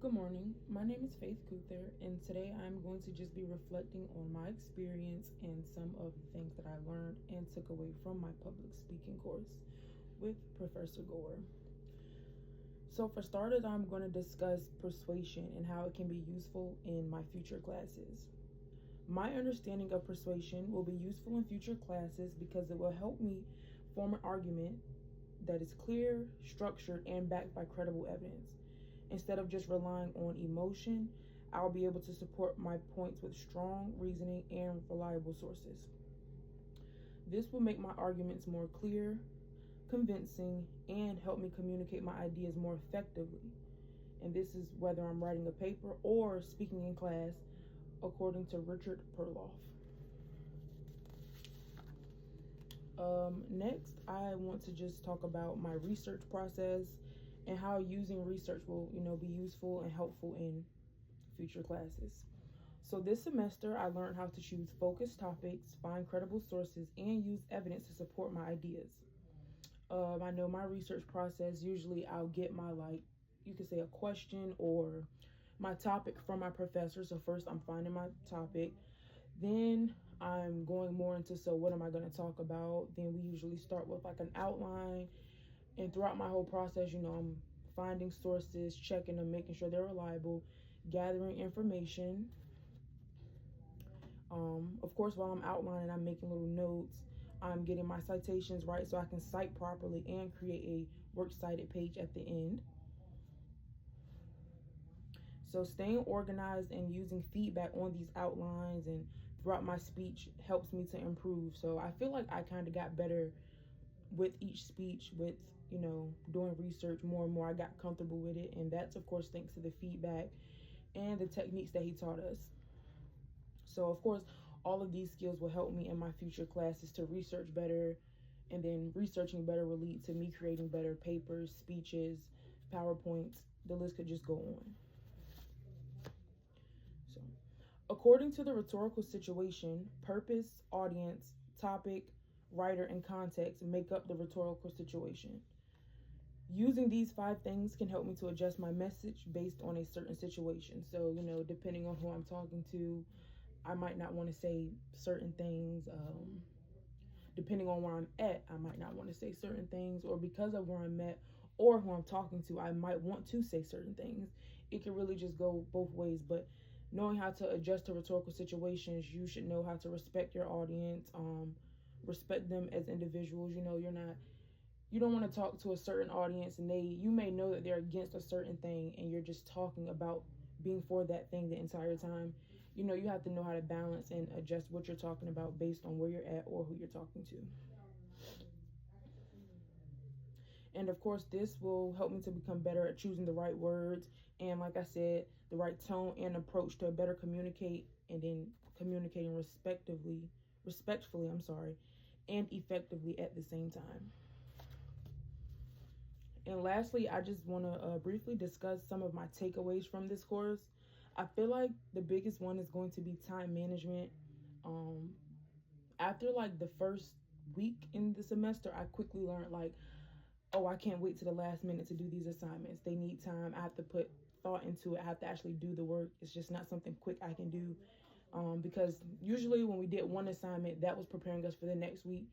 Good morning. My name is Faith Kuther, and today I'm going to just be reflecting on my experience and some of the things that I learned and took away from my public speaking course with Professor Gore. So, for starters, I'm going to discuss persuasion and how it can be useful in my future classes. My understanding of persuasion will be useful in future classes because it will help me form an argument that is clear, structured, and backed by credible evidence. Instead of just relying on emotion, I'll be able to support my points with strong reasoning and reliable sources. This will make my arguments more clear, convincing, and help me communicate my ideas more effectively. And this is whether I'm writing a paper or speaking in class, according to Richard Perloff. Next, I want to just talk about my research process and how using research will, be useful and helpful in future classes. So this semester, I learned how to choose focused topics, find credible sources, and use evidence to support my ideas. I know my research process, usually I'll get my, you could say a question or my topic from my professor. So first I'm finding my topic. Then I'm going more into, so what am I going to talk about? Then we usually start with like an outline. And throughout my whole process, I'm finding sources, checking them, making sure they're reliable, gathering information. Of course, while I'm outlining, I'm making little notes. I'm getting my citations right so I can cite properly and create a works cited page at the end. So staying organized and using feedback on these outlines and throughout my speech helps me to improve. So I feel like I kind of got better with each speech, with doing research more and more. I got comfortable with it, and that's of course thanks to the feedback and the techniques that he taught us. So of course all of these skills will help me in my future classes to research better, and then researching better will lead to me creating better papers, speeches, PowerPoints. The list could just go on. So according to the rhetorical situation, purpose, audience, topic, writer, and context make up the rhetorical situation. Using these 5 things can help me to adjust my message based on a certain situation. So, depending on who I'm talking to, I might not want to say certain things. Depending on where I'm at, I might not want to say certain things, or because of where I'm at or who I'm talking to, I might want to say certain things. It can really just go both ways, but knowing how to adjust to rhetorical situations, you should know how to respect your audience, respect them as individuals. You don't want to talk to a certain audience and you may know that they're against a certain thing and you're just talking about being for that thing the entire time. You have to know how to balance and adjust what you're talking about based on where you're at or who you're talking to. And of course, this will help me to become better at choosing the right words and, like I said, the right tone and approach to better communicate, and then communicating respectfully, and effectively at the same time. And lastly, I just want to briefly discuss some of my takeaways from this course. I feel like the biggest one is going to be time management. After the first week in the semester, I quickly learned I can't wait to the last minute to do these assignments. They need time. I have to put thought into it. I have to actually do the work. It's just not something quick I can do. Because usually when we did one assignment, that was preparing us for the next week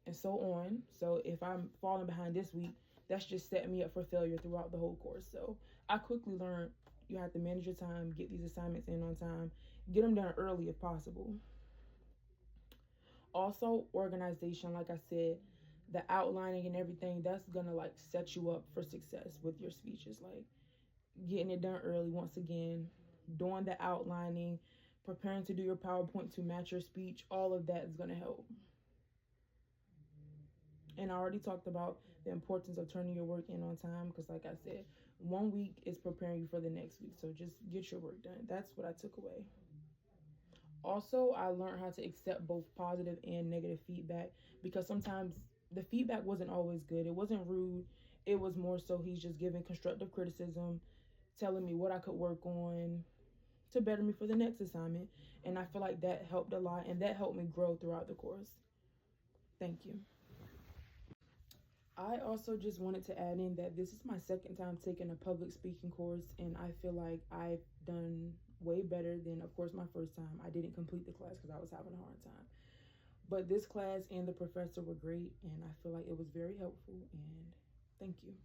and so on. So if I'm falling behind this week, that's just setting me up for failure throughout the whole course. So I quickly learned you have to manage your time, get these assignments in on time, get them done early if possible. Also, organization, like I said, the outlining and everything, that's gonna set you up for success with your speeches. Getting it done early, once again, doing the outlining, preparing to do your PowerPoint to match your speech, all of that is gonna help. And I already talked about the importance of turning your work in on time, because like I said, 1 week is preparing you for the next week. So just get your work done. That's what I took away. Also, I learned how to accept both positive and negative feedback, because sometimes the feedback wasn't always good. It wasn't rude. It was more so he's just giving constructive criticism, telling me what I could work on to better me for the next assignment. And I feel like that helped a lot, and that helped me grow throughout the course. Thank you. I also just wanted to add in that this is my second time taking a public speaking course, and I feel like I've done way better than, of course, my first time. I didn't complete the class because I was having a hard time. But this class and the professor were great, and I feel like it was very helpful, and thank you.